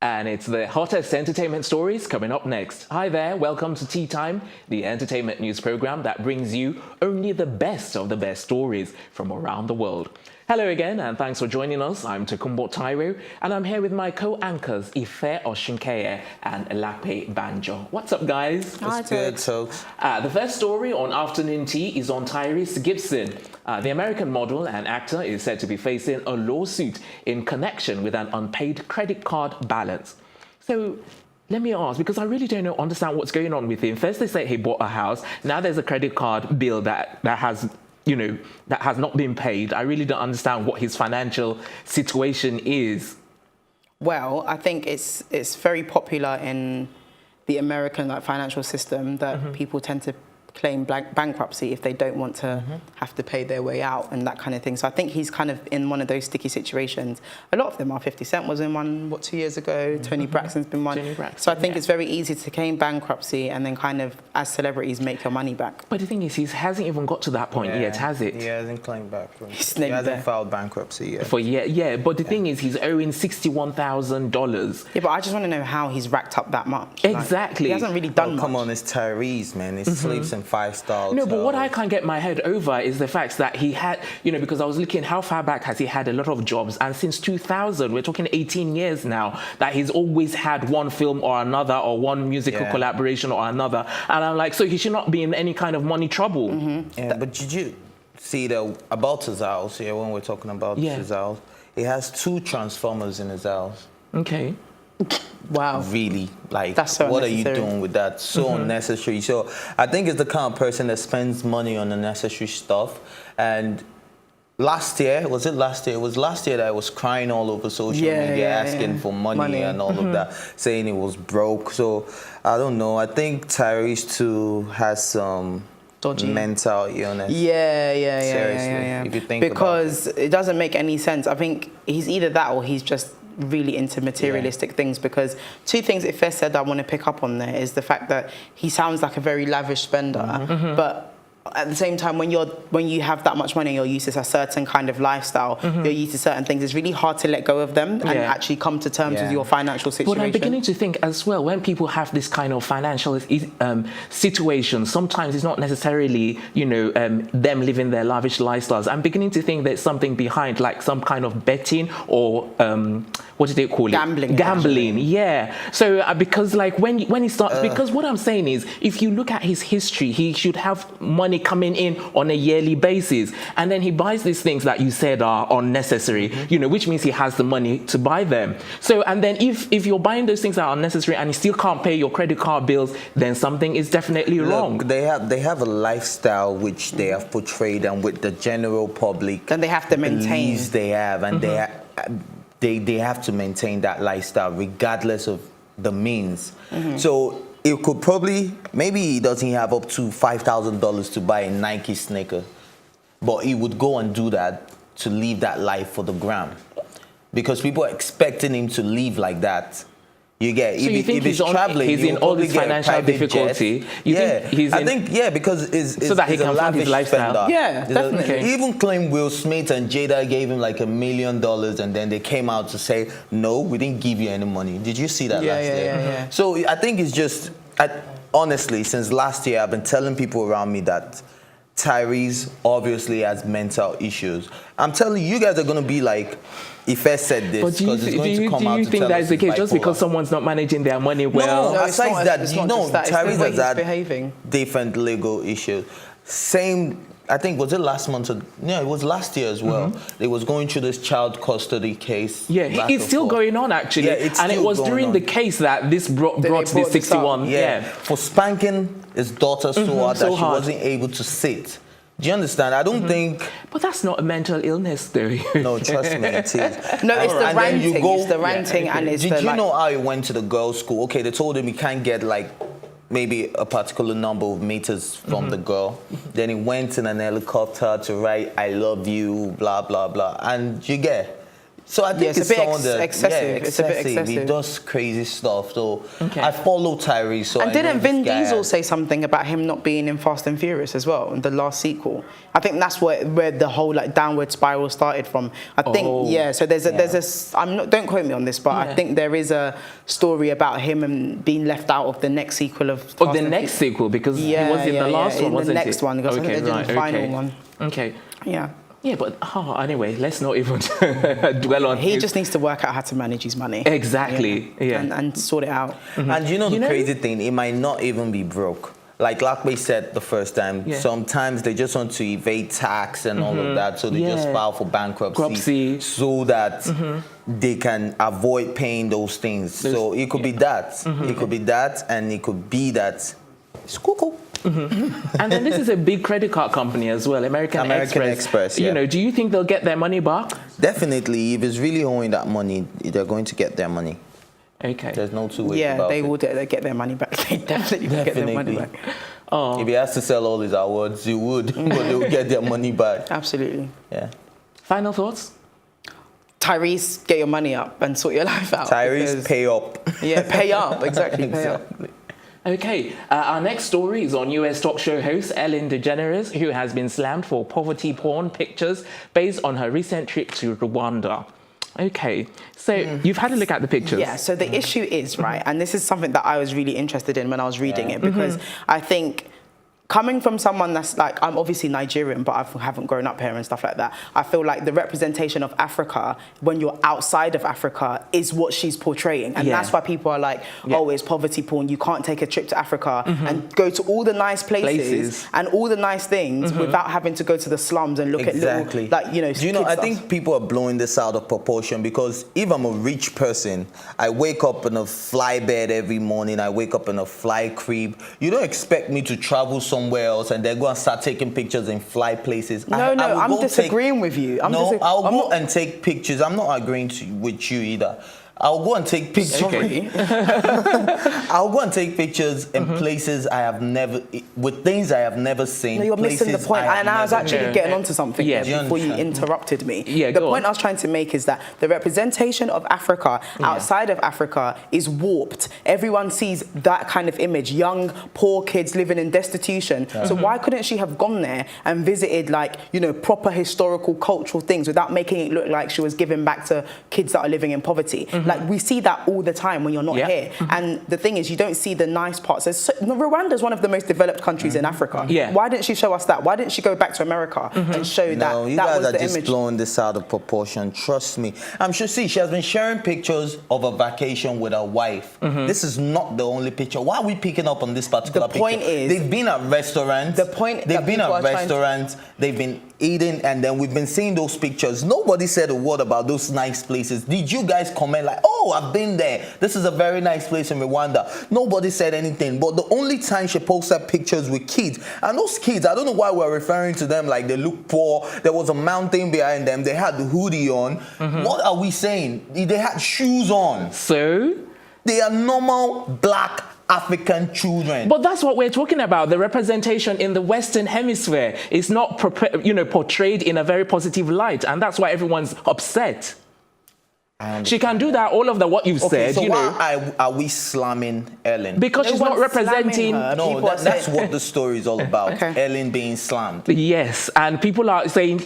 And it's the hottest entertainment stories coming up next. Hi there, welcome to Tea Time, the entertainment news program that brings you only the best of the best stories from around the world. Hello again, and thanks for joining us. I'm Tokunbo Tyro, and I'm here with my co-anchors Ife Oshinkeye and Elape Banjo. What's up, guys? Hi, good, folks. The first story on Afternoon Tea is on Tyrese Gibson. The American model and actor is said to be facing a lawsuit in connection with an unpaid credit card balance. So let me ask, because I really don't understand what's going on with him. First they say he bought a house. Now there's a credit card bill that has not been paid. I really don't understand what his financial situation is. Well, I think it's very popular in the American financial system that people tend to claim bankruptcy if they don't want to have to pay their way out and that kind of thing. So I think he's kind of in one of those sticky situations. A lot of them are. 50 Cent was in one, 2 years ago? Tony Braxton's been one. So I think it's very easy to claim bankruptcy and then kind of, as celebrities, make your money back. But the thing is, he hasn't even got to that point yet, has it? He hasn't claimed back. He hasn't filed bankruptcy yet. But the thing is, he's owing $61,000. Yeah, but I just want to know how he's racked up that much. Exactly. He hasn't really done much. Come on, it's Tyrese, man. He sleeps in 5-star hotels. No, but what I can't get my head over is the fact that he had, because I was looking how far back has he had a lot of jobs, and since 2000, we're talking 18 years now, that he's always had one film or another or one musical collaboration or another. And I'm like, so he should not be in any kind of money trouble. Yeah, but did you see about his house, when we're talking about his house, he has 2 transformers in his house. Okay. Wow. Really? That's so what are you doing with that? So unnecessary. So I think it's the kind of person that spends money on unnecessary stuff. And last year, was it last year? It was last year that I was crying all over social media, asking for money and all of that, saying he was broke. So I don't know. I think Tyrese too has some dodgy mental illness. Seriously, if you think because it doesn't make any sense. I think he's either that or he's just really into materialistic things, because 2 things that Fess said I want to pick up on there is the fact that he sounds like a very lavish spender, but at the same time, when you have that much money, you're used to a certain kind of lifestyle, you're used to certain things, it's really hard to let go of them and actually come to terms with your financial situation. But I'm beginning to think as well, when people have this kind of financial situation, sometimes it's not necessarily, them living their lavish lifestyles. I'm beginning to think there's something behind, like some kind of betting or, what do they call it? Gambling, yeah. So because when he starts, because what I'm saying is, if you look at his history, he should have money coming in on a yearly basis, and then he buys these things that you said are unnecessary, which means he has the money to buy them. So, and then if you're buying those things that are unnecessary and you still can't pay your credit card bills, then something is definitely wrong. They have a lifestyle which they have portrayed, and with the general public, and they have to maintain. They have, and they have to maintain that lifestyle regardless of the means. So it could probably, maybe he doesn't have up to $5,000 to buy a Nike sneaker, but he would go and do that to live that life for the gram, because people are expecting him to live like that. You get, so if he's traveling, he's in all this financial difficulty. Because so that he can fund his lifestyle. Spender. Yeah, definitely. He even claimed Will Smith and Jada gave him like $1 million, and then they came out to say, no, we didn't give you any money. Did you see that last year? Yeah. So I think it's just, honestly, since last year, I've been telling people around me that Tyrese obviously has mental issues. I'm telling you, you guys are going to be like, if I said this, because it's going to come out to tell us. Do you think that's the case, just because someone's not managing their money well? No, aside that, Tyrese has had different legal issues. Same, I think, was it last month? No, it was last year as well. They was going through this child custody case. Yeah, it's still going on, actually. Yeah, and it was during the case that this brought this 61. For spanking his daughter so hard that she wasn't able to sit. Do you understand? I don't think... But that's not a mental illness, though. No, trust me, it is. No, it's the ranting. It's the ranting and it's Did you know how he went to the girls' school? Okay, they told him he can't get, maybe a particular number of meters from the girl. Then he went in an helicopter to write, I love you, blah, blah, blah. And you get... So I think it's a bit someone that excessive. It's a bit excessive. He does crazy stuff. So I follow Tyrese. So and I didn't know Vin this guy Diesel say something about him not being in Fast and Furious as well in the last sequel? I think that's where the whole like downward spiral started from. I think So there's a don't quote me on this, but I think there is a story about him and being left out of the next sequel of. Fast the next sequel because he was in the last one, wasn't the next one because I think they did the final one. Okay. Yeah. Yeah, but anyway, let's not even dwell on. He just needs to work out how to manage his money. Exactly. And sort it out. And the crazy thing, it might not even be broke. Like we said the first time, sometimes they just want to evade tax and all of that, so they just file for bankruptcy so that they can avoid paying those things. So it could be that. It could be that, and it could be that. It's cool. And then this is a big credit card company as well, American Express. Yeah. Do you think they'll get their money back? Definitely. If it's really owing that money, they're going to get their money. Okay. There's no two ways about it. Yeah, they will get their money back. They definitely will get their money back. If he has to sell all his awards, he would, but they will get their money back. Absolutely. Yeah. Final thoughts? Tyrese, get your money up and sort your life out. Tyrese, pay up. Yeah, pay up. Exactly. Pay up. Okay, our next story is on US talk show host Ellen DeGeneres, who has been slammed for poverty porn pictures based on her recent trip to Rwanda. Okay, so you've had a look at the pictures. Yeah, so the issue is, right, and this is something that I was really interested in when I was reading it, because I think coming from someone that's like, I'm obviously Nigerian, but I haven't grown up here and stuff like that. I feel like the representation of Africa, when you're outside of Africa, is what she's portraying. And that's why people are like, oh, it's poverty porn. You can't take a trip to Africa and go to all the nice places and all the nice things without having to go to the slums and look at little, like, Do you know, I think people are blowing this out of proportion, because if I'm a rich person, I wake up in a fly bed every morning, I wake up in a fly crib. You don't expect me to travel somewhere else and they're going to start taking pictures in fly places. I'm disagreeing with you. I'll go and take pictures. I'm not agreeing with you either. I'll go and take pictures. I'll go and take pictures in places I have never, with things I have never seen. No, you're missing the point. And I was actually getting onto something before you interrupted me. The point I was trying to make is that the representation of Africa outside of Africa is warped. Everyone sees that kind of image, young, poor kids living in destitution. So why couldn't she have gone there and visited, like, proper historical, cultural things without making it look like she was giving back to kids that are living in poverty? Like, we see that all the time when you're not here. And the thing is, you don't see the nice parts. Rwanda is one of the most developed countries in Africa. Why didn't she show us that? Why didn't she go back to America and show that? No, you guys are just blowing this out of proportion. Trust me. I'm sure, she has been sharing pictures of a vacation with her wife. This is not the only picture. Why are we picking up on this particular picture? The point is, they've been at restaurants. They've been eating, and then we've been seeing those pictures. Nobody said a word about those nice places. Did you guys comment like, oh, I've been there, this is a very nice place in Rwanda? Nobody said anything. But the only time she posted pictures with kids, and those kids, I don't know why we're referring to them like they look poor. There was a mountain behind them. They had the hoodie on. What are we saying? They had shoes on. So they are normal black African children. But that's what we're talking about. The representation in the Western Hemisphere is not portrayed in a very positive light, and that's why everyone's upset. She can do that, all of what you've said. So why are we slamming Ellen? Because she's not representing. No, that's what the story is all about. Ellen being slammed. Yes, and people are saying,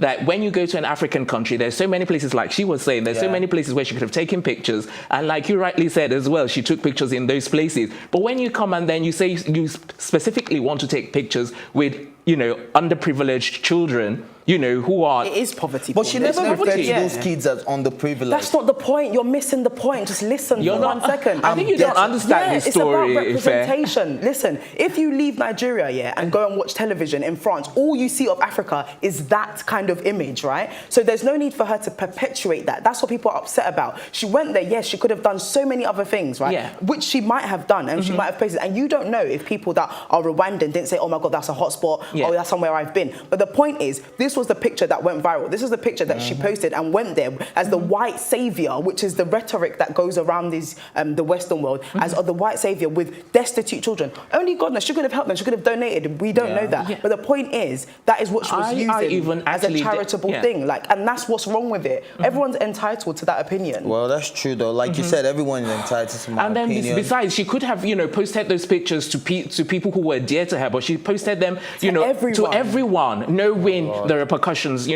that when you go to an African country, there's so many places, like she was saying, there's so many places where she could have taken pictures, and like you rightly said as well, she took pictures in those places. But when you come and then you say you specifically want to take pictures with, underprivileged children, who are... It is poverty. But she never referred to those kids as underprivileged. That's not the point. You're missing the point. Just listen for 1 second. I think you don't understand this story. It's about representation. Listen, if you leave Nigeria, and go and watch television in France, all you see of Africa is that kind of image, right? So there's no need for her to perpetuate that. That's what people are upset about. She went there, yes, she could have done so many other things, right? Yeah. Which she might have done, and she might have places. And you don't know if people that are Rwandan didn't say, oh my God, that's a hotspot, oh, that's somewhere I've been. But the point is, this this was the picture that went viral. This was the picture that she posted and went there as the white savior, which is the rhetoric that goes around these the Western world, as the white savior with destitute children. Only God knows. She could have helped them. She could have donated. We don't know that. But the point is, that is what she was using as a charitable thing. Like, and that's what's wrong with it. Everyone's entitled to that opinion. Well, that's true though. Like you said, everyone is entitled to my opinion. And then besides, she could have, posted those pictures to people who were dear to her, but she posted them, to everyone, knowing the repercussions,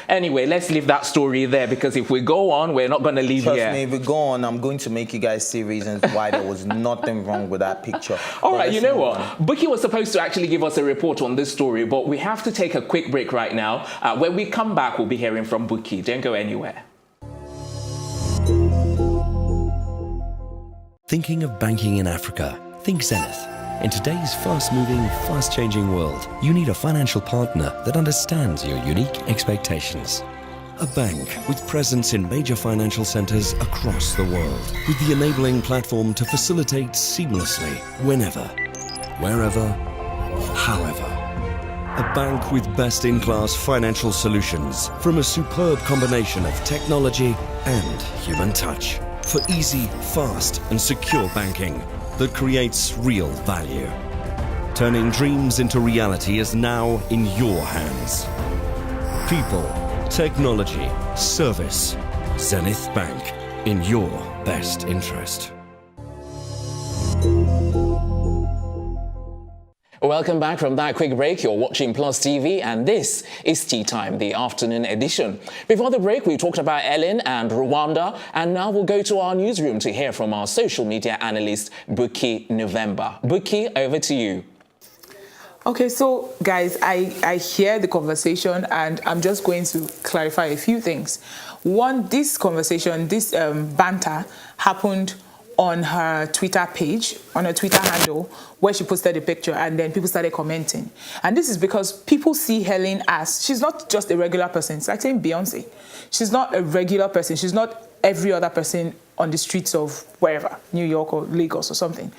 Anyway, let's leave that story there, because if we go on, we're not going to leave here. Trust me, if we go on, I'm going to make you guys see reasons why there was nothing wrong with that picture. All right, you know what? Bookie was supposed to actually give us a report on this story, but we have to take a quick break right now. When we come back, we'll be hearing from Bookie. Don't go anywhere. Thinking of banking in Africa? Think Zenith. In today's fast-moving, fast-changing world, you need a financial partner that understands your unique expectations. A bank with presence in major financial centers across the world, with the enabling platform to facilitate seamlessly, whenever, wherever, however. A bank with best-in-class financial solutions from a superb combination of technology and human touch for easy, fast, and secure banking that creates real value. Turning dreams into reality is now in your hands. People, technology, service. Zenith Bank, in your best interest. Welcome back from that quick break. You're watching Plus TV, and this is Tea Time, the afternoon edition. Before the break, we talked about Ellen and Rwanda, and now we'll go to our newsroom to hear from our social media analyst, Bookie November. Bookie, over to you. Okay, so guys, I hear the conversation, and I'm just going to clarify a few things. One, this conversation, this banter happened on her Twitter page, on her Twitter handle, where she posted a picture, and then people started commenting. And this is because people see Helen as, she's not just a regular person. It's like saying Beyonce. She's not a regular person. She's not every other person on the streets of wherever, New York or Lagos or something.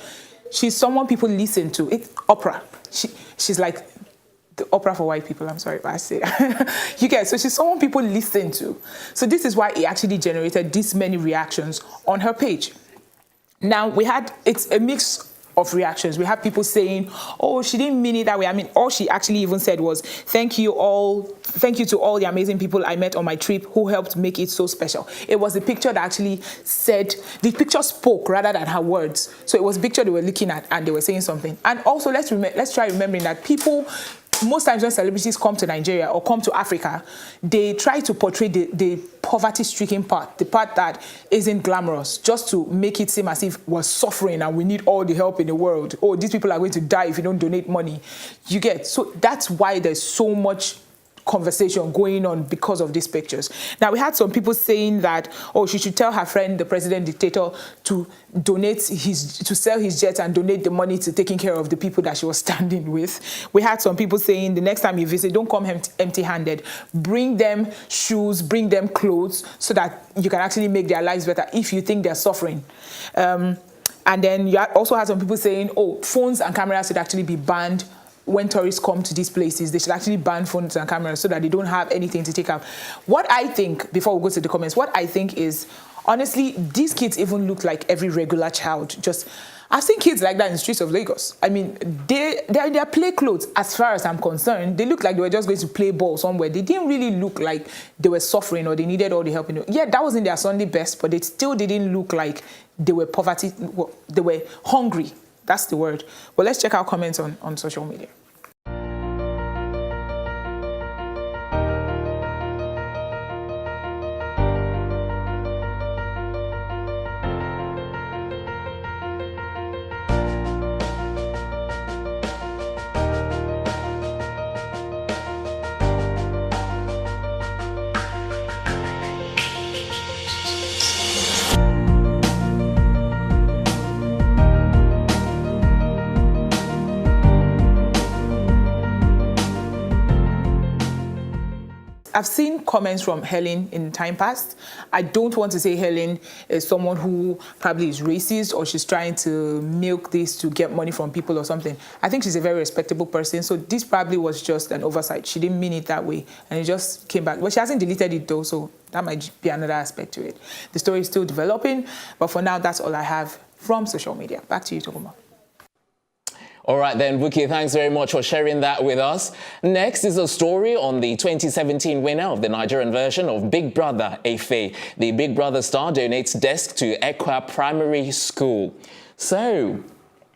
She's someone people listen to. It's opera. She's like the opera for white people. I'm sorry if I say that. You get it? So she's someone people listen to. So this is why it actually generated this many reactions on her page. Now, it's a mix of reactions. We have people saying, oh, she didn't mean it that way. I mean, all she actually even said was, thank you to all the amazing people I met on my trip who helped make it so special. It was the picture that actually said, the picture spoke rather than her words. So it was a picture they were looking at and they were saying something. And also, let's try remembering that people, most times when celebrities come to Nigeria or come to Africa, they try to portray the poverty-stricken part, the part that isn't glamorous, just to make it seem as if we're suffering and we need all the help in the world. Oh, these people are going to die if you don't donate money. You get? So that's why there's so much conversation going on because of these pictures. Now, we had some people saying that, oh, she should tell her friend, the president dictator, to sell his jets and donate the money to taking care of the people that she was standing with. We had some people saying, the next time you visit, don't come empty-handed. Bring them shoes, bring them clothes, so that you can actually make their lives better if you think they're suffering. And then you also had some people saying, oh, phones and cameras should actually be banned. When tourists come to these places, they should actually ban phones and cameras so that they don't have anything to take out. What I think, before we go to the comments, what I think is, honestly, these kids even look like every regular child. I've seen kids like that in the streets of Lagos. I mean, they're in their play clothes, as far as I'm concerned. They look like they were just going to play ball somewhere. They didn't really look like they were suffering or they needed all the help. Yeah, that was in their Sunday best, but they still didn't look like they were they were hungry. That's the word. Well, let's check out comments on social media. I've seen comments from Helen in time past. I don't want to say Helen is someone who probably is racist or she's trying to milk this to get money from people or something. I think she's a very respectable person. So this probably was just an oversight. She didn't mean it that way. And it just came back. But she hasn't deleted it though, so that might be another aspect to it. The story is still developing, but for now, that's all I have from social media. Back to you, Tokuma. All right then, Buki, thanks very much for sharing that with us. Next is a story on the 2017 winner of the Nigerian version of Big Brother, Efe. The Big Brother star donates desk to Ekwa Primary School. So,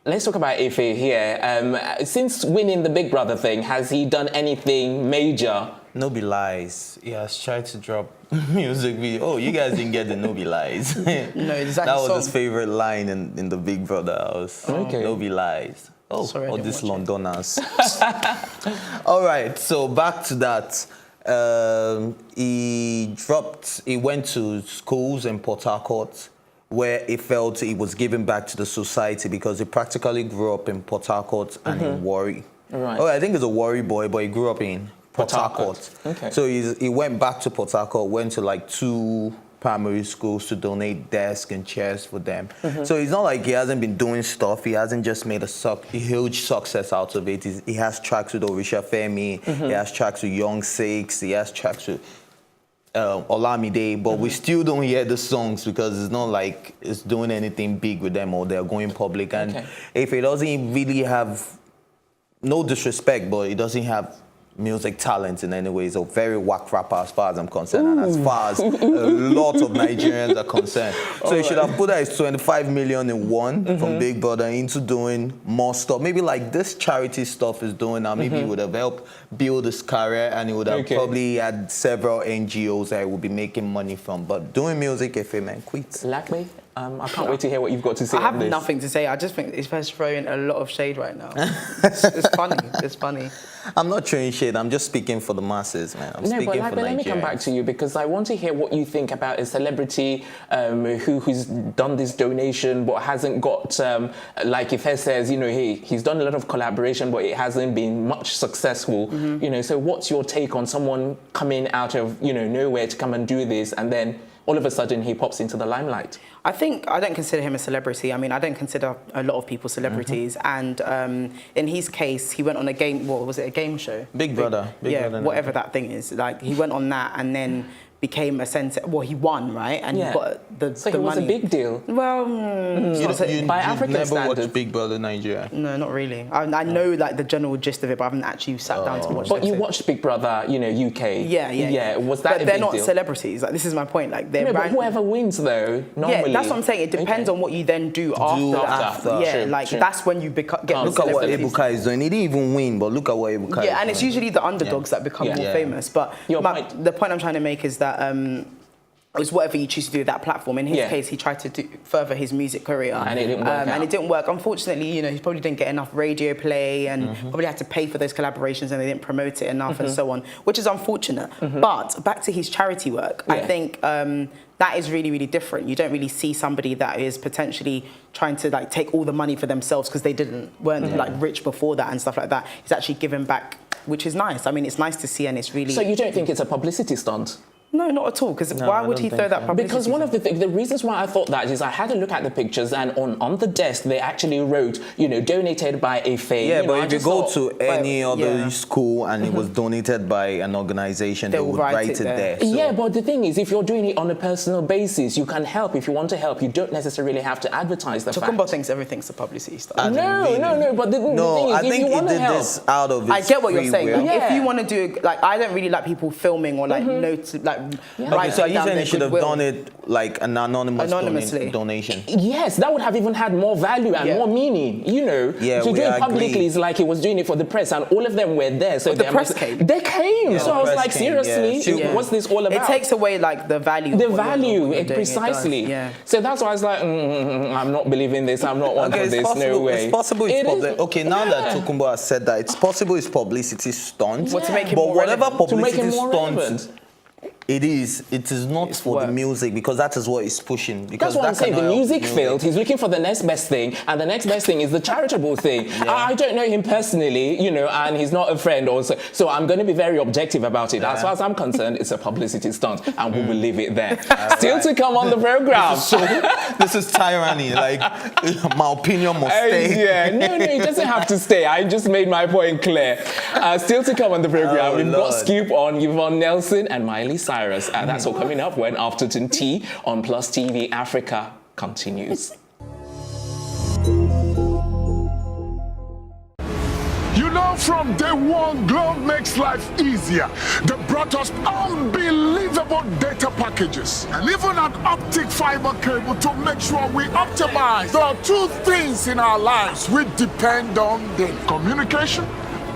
let's talk about Efe here. Since winning the Big Brother thing, has he done anything major? No be lies. He has tried to drop music video. Oh, you guys didn't get the no be lies. No, exactly. That was his favorite line in the Big Brother house. Okay. No be lies. Oh, Sorry, all I didn't these watch Londoners. All right, so back to that. He went to schools in Port Harcourt where he felt he was giving back to the society because he practically grew up in Port Harcourt and in Warri. Right. Oh, I think he's a Warri boy, but he grew up in Port Harcourt. Okay. So he went back to Port Harcourt, went to like 2 primary schools to donate desks and chairs for them. So it's not like he hasn't been doing stuff. He hasn't just made a huge success out of it. He has tracks with Orisha Femi. He has tracks with Young Six. He has tracks with Olamide. But we still don't hear the songs because it's not like it's doing anything big with them or they're going public. And if he doesn't really have, no disrespect, but he doesn't have music talent in any way. He's a very whack rapper as far as I'm concerned, and as far as a lot of Nigerians are concerned. So he should have put his 25 million in one from Big Brother into doing more stuff. Maybe like this charity stuff is doing now. Maybe it would have helped build his career, and he would have probably had several NGOs that he would be making money from. But doing music, if a man quits. Lakme, I can't wait to hear what you've got to say I have on this. nothing to say. I just think it's just throwing a lot of shade right now. It's funny. It's funny. I'm not throwing shade. I'm just speaking for the masses, man. I'm speaking for Nigerians. Let me come back to you because I want to hear what you think about a celebrity who's done this donation but hasn't got, like Ife says, you know, he's done a lot of collaboration but it hasn't been much successful. You know, so what's your take on someone coming out of, you know, nowhere to come and do this and then all of a sudden he pops into the limelight? I think I don't consider him a celebrity. I mean, I don't consider a lot of people celebrities. And in his case, he went on a game. What was it? A game show? Big Brother. Big Brother, whatever that thing is. Like he went on that and then became a center. Well, he won, right? And he got the so he was money. a big deal. Well, by African never standards. watched Big Brother Nigeria? No, not really. I know like the general gist of it, but I haven't actually sat down to watch it. But you watched Big Brother, you know, UK. Yeah. Was that but a they're big not deal? celebrities. Like this is my point. Like they're but whoever wins though, normally. Yeah, that's what I'm saying. It depends on what you then do after that. Yeah, True. That's when you get Look at what Ebuka is doing. He didn't even win, but look at what Ebuka is doing. Yeah, and it's usually the underdogs that become more famous. But the point I'm trying to make is that it's whatever you choose to do with that platform. In his case, he tried to further his music career. And it didn't work out. And it didn't work. Unfortunately, you know, he probably didn't get enough radio play and probably had to pay for those collaborations and they didn't promote it enough and so on, which is unfortunate. But back to his charity work, I think that is really, really different. You don't really see somebody that is potentially trying to like take all the money for themselves because they weren't like rich before that and stuff like that. He's actually giving back, which is nice. I mean, it's nice to see and it's really... So you don't think it's a publicity stunt? No, not at all. Because why would he throw that publicity? Because one of the reasons why I thought that is I had a look at the pictures and on the desk they actually wrote, you know, donated by Efe. Yeah, but if you go to any other school and it was donated by an organization, they would write it there. So. Yeah, but the thing is, if you're doing it on a personal basis, you can help. If you want to help, you don't necessarily have to advertise the fact. Tokumbo thinks everything's a publicity stunt. No, but the thing is, if you want to help. This out of I get what you're saying. Like, if you want to do, like, I don't really like people filming or like Okay, so you saying you should have done it like an anonymously donation? Yes, that would have even had more value and more meaning, you know. Yeah, to do it publicly is like he was doing it for the press and all of them were there. So the press came. They came. Yeah, so I was like, seriously, what's this all about? It takes away like the value. The value, precisely. So that's why I was like, I'm not believing this. I'm not one for this. No way. It's possible. Okay, now that Tokumbo has said that, it's possible it's publicity stunt. What to make it but more whatever relevant. publicity stunt. It is not It's for the work. music, because that is what he's pushing. Because That's what I'm that saying. The cannot help music failed. He's looking for the next best thing, and the next best thing is the charitable thing. I don't know him personally, you know, and he's not a friend also. So I'm going to be very objective about it. As far as I'm concerned, it's a publicity stunt, and we will leave it there. Still to come on the program. This is tyranny. Like, my opinion must stay. Yeah, no, it doesn't have to stay. I just made my point clear. Still to come on the program, we've got Scoop on Yvonne Nelson and Miley Cyrus. And that's all coming up when Afternoon Tea on Plus TV Africa continues. You know, from day one, Globe makes life easier. They brought us unbelievable data packages and even an optic fiber cable to make sure we optimize. There are two things in our lives we depend on: daily communication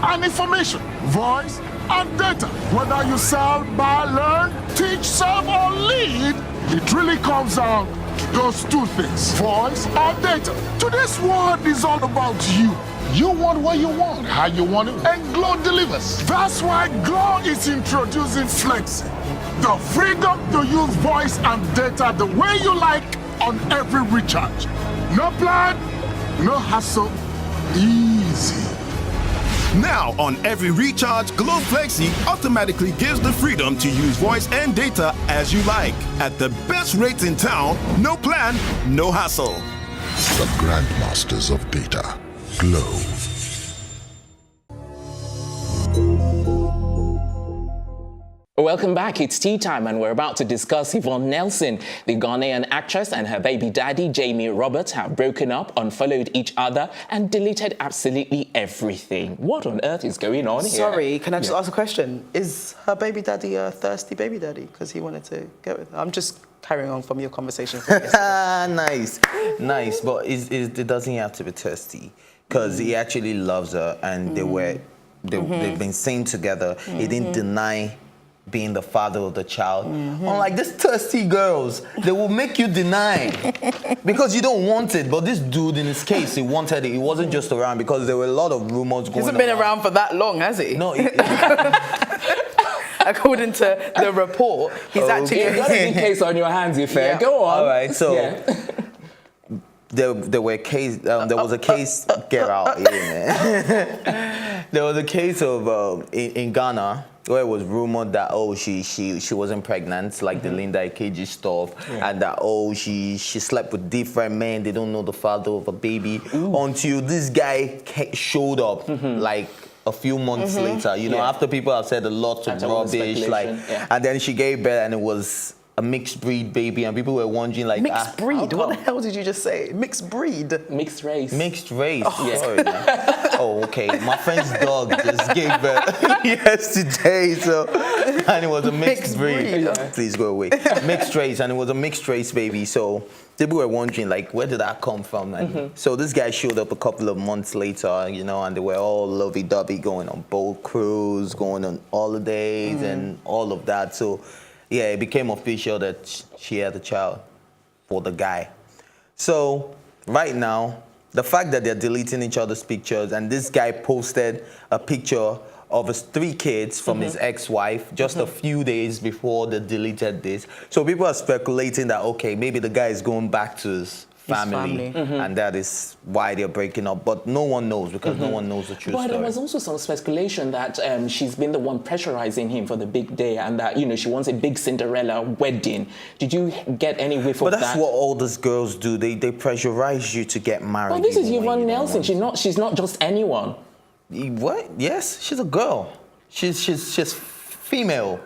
and information, voice and data. Whether you sell, buy, learn, teach, serve, or lead, it really comes down to those two things: voice or data. Today's world is all about you. You want what you want, how you want it, and Glow delivers. That's why Glow is introducing Flexi, the freedom to use voice and data the way you like on every recharge. No plan, no hassle, easy. Now, on every recharge, Glow Flexi automatically gives the freedom to use voice and data as you like. At the best rates in town, no plan, no hassle. The grandmasters of data. Glow. Welcome back. It's tea time, and we're about to discuss Yvonne Nelson. The Ghanaian actress and her baby daddy, Jamie Roberts, have broken up, unfollowed each other, and deleted absolutely everything. What on earth is going on here? Sorry, can I just ask a question? Is her baby daddy a thirsty baby daddy because he wanted to get with her? I'm just carrying on from your conversation. Nice. But it doesn't have to be thirsty, because he actually loves her, and they've been seen together. He didn't deny being the father of the child. Unlike these thirsty girls, they will make you deny because you don't want it. But this dude, in his case, he wanted it. He wasn't just around, because there were a lot of rumors going on. He hasn't been around for that long, has he? No. According to the report, he's actually... You've got a big case on your hands, Ife. Go on. All right, so... There was a case. Get out here, man. There was a case of in Ghana where it was rumored that she wasn't pregnant, like the Linda Ikeji stuff, and that she slept with different men. They don't know the father of a baby until this guy showed up like a few months later. You know, after people have said a lot of rubbish, and then she gave birth, and it was a mixed breed baby, and people were wondering, like, mixed breed? What the hell did you just say? Mixed breed? Mixed race. Mixed race. Sorry. Oh, okay. My friend's dog just gave birth yesterday, and it was a mixed breed. Please go away. Mixed race, and it was a mixed race baby. So people were wondering, like, where did that come from? And so this guy showed up a couple of months later, you know, and they were all lovey-dovey, going on boat cruise, going on holidays, and all of that. So yeah, it became official that she had a child for the guy. So right now, the fact that they're deleting each other's pictures, and this guy posted a picture of his 3 kids from his ex-wife just a few days before they deleted this. So people are speculating that, okay, maybe the guy is going back to his family. And that is why they're breaking up. But no one knows, because no one knows the true story. But there was also some speculation that she's been the one pressurizing him for the big day, and that, you know, she wants a big Cinderella wedding. Did you get any whiff of that? But that's what all these girls do. They pressurize you to get married. Well, this is Yvonne Nelson. She's not just anyone. What? Yes, she's a girl. She's female.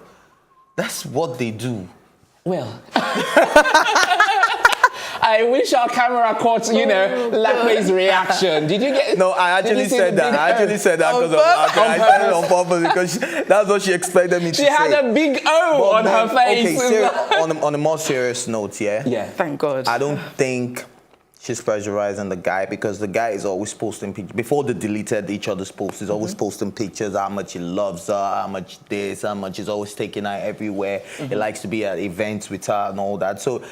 That's what they do. Well, I wish our camera caught, you know, Lakme's reaction. Did you get? No, I actually said that. I actually said that because I said it on purpose, because that's what she expected me to say. She had a big O on her face. Okay, on a more serious note, Yeah. Thank God. I don't think she's pressurizing the guy, because the guy is always posting pictures. Before they deleted each other's posts, he's always posting pictures, how much he loves her, how much this, how much he's always taking her everywhere. He likes to be at events with her and all that. So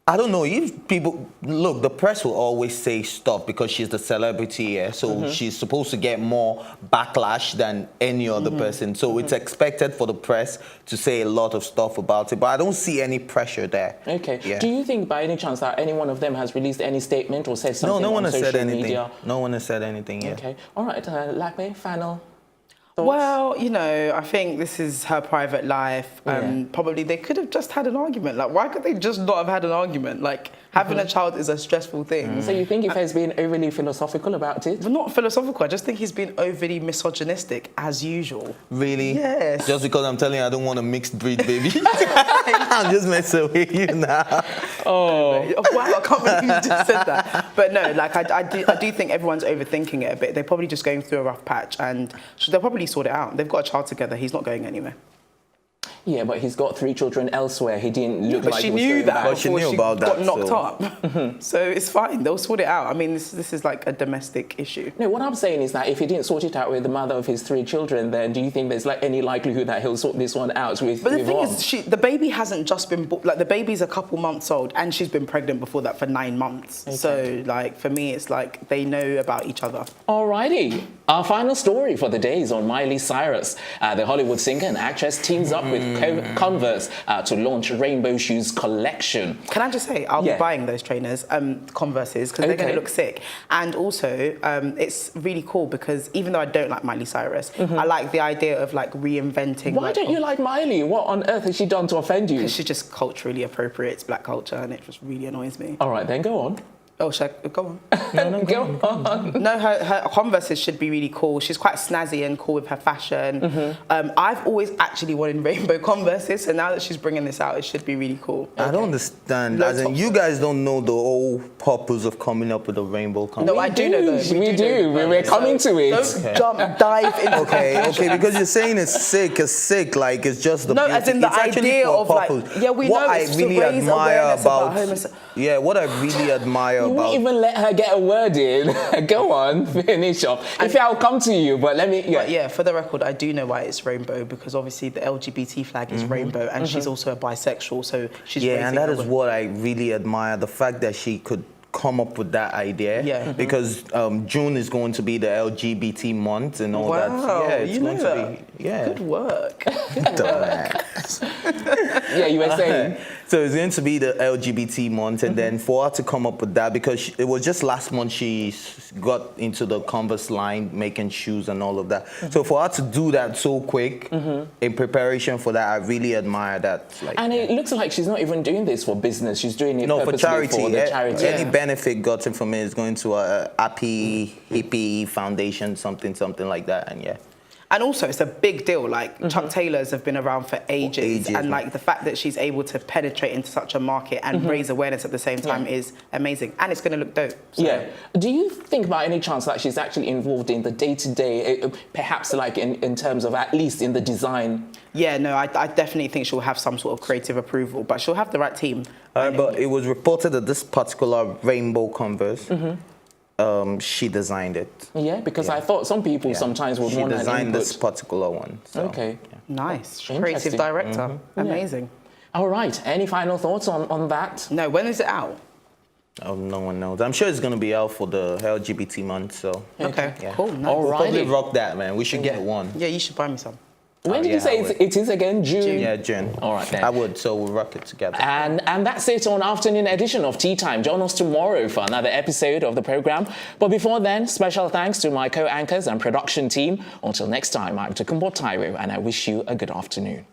I don't know. If people look, the press will always say stuff because she's the celebrity, yeah. So she's supposed to get more backlash than any other person. So it's expected for the press to say a lot of stuff about it. But I don't see any pressure there. Okay. Yeah. Do you think, by any chance, that any one of them has released any statement or said something? No one on has said social anything. media? No one has said anything yet. Okay. All right. Lakme, final thoughts? Well, you know, I think this is her private life. Probably they could have just had an argument. Like, why could they just not have had an argument? Like, having a child is a stressful thing. So you think if he's being overly philosophical about it? But not philosophical. I just think he's been overly misogynistic, as usual. Really? Yes. Just because I'm telling you I don't want a mixed breed baby. I'm just messing with you now. Oh, wow, I can't believe you just said that. But no, like, I do think everyone's overthinking it a bit. They're probably just going through a rough patch and they'll probably sort it out. They've got a child together. He's not going anywhere. Yeah, but he's got 3 children elsewhere. He didn't look But like she he was knew going that back. But she before knew she about got that, knocked so- up. So it's fine. They'll sort it out. I mean, this is like a domestic issue. No, what I'm saying is that if he didn't sort it out with the mother of his 3 children, then do you think there's like any likelihood that he'll sort this one out with But the thing Yvonne? is, the baby hasn't just been like the baby's a couple months old, and she's been pregnant before that for 9 months. Okay. So like for me, it's like they know about each other. Alrighty, our final story for the day is on Miley Cyrus. The Hollywood singer and actress teams up with Converse to launch Rainbow Shoes collection. Can I just say, I'll be buying those trainers, Converses, because they're going to look sick. And also, it's really cool because even though I don't like Miley Cyrus, I like the idea of like reinventing. Why don't you like Miley? What on earth has she done to offend you? She just culturally appropriates black culture, and it just really annoys me. All right, then go on. Oh, should I go on? Go on. No, her Converses should be really cool. She's quite snazzy and cool with her fashion. I've always actually wanted rainbow Converses, so now that she's bringing this out, it should be really cool. I don't understand. No As in, top you guys don't know the whole purpose of coming up with a rainbow Converse. No, I do know those. We do. We're coming to it. Don't dive into Okay, because you're saying it's sick, like it's just the No, beauty. as in the It's actually idea for of like, purpose. yeah, we what know I it's really to raise admire awareness about homosexuality. yeah, what I really admire You about won't even let her get a word in. Go on, finish off. If I'll come to you, but let me. Yeah. But yeah, for the record, I do know why it's rainbow because obviously the LGBT flag is rainbow, and she's also a bisexual, so she's yeah, raising and that her is wo- what I really admire, the fact that she could come up with that idea. Yeah. Because June is going to be the LGBT month and all that. Wow, Yeah, it's you going know to that. be. Yeah. Good work. Good work. Yeah, you were saying. So it's going to be the LGBT month, and then for her to come up with that, because it was just last month she got into the Converse line, making shoes and all of that. So for her to do that so quick in preparation for that, I really admire that. Like, And it looks like she's not even doing this for business. She's doing it no, for purposely charity. For the charity. Any benefit gotten from it is going to a Happy Hippie Foundation, something like that, and yeah. And also, it's a big deal. Like, Chuck Taylors have been around for ages. And, man. like, the fact that she's able to penetrate into such a market and raise awareness at the same time is amazing. And it's going to look dope. So. Yeah. Do you think by any chance that she's actually involved in the day-to-day, perhaps like in terms of at least in the design? Yeah, no, I definitely think she'll have some sort of creative approval, but she'll have the right team. But it was reported that this particular rainbow Converse, she designed it. Yeah, because I thought some people sometimes would She want an designed input. this particular one. So. Okay. Nice. Interesting. Creative director. Amazing. All right. Any final thoughts on that? No, when is it out? Oh, no one knows. I'm sure it's going to be out for the LGBT month, so. Okay, Yeah. cool. Nice. All We'll probably Alrighty. rock that, man. We should get one. Yeah, you should buy me some. When did you yeah, say I would. it is again? June? Yeah, June. All right, then. I would, so we'll rock it together. And that's it on afternoon edition of Tea Time. Join us tomorrow for another episode of the program. But before then, special thanks to my co-anchors and production team. Until next time, I'm Tokunbo Taiwo, and I wish you a good afternoon.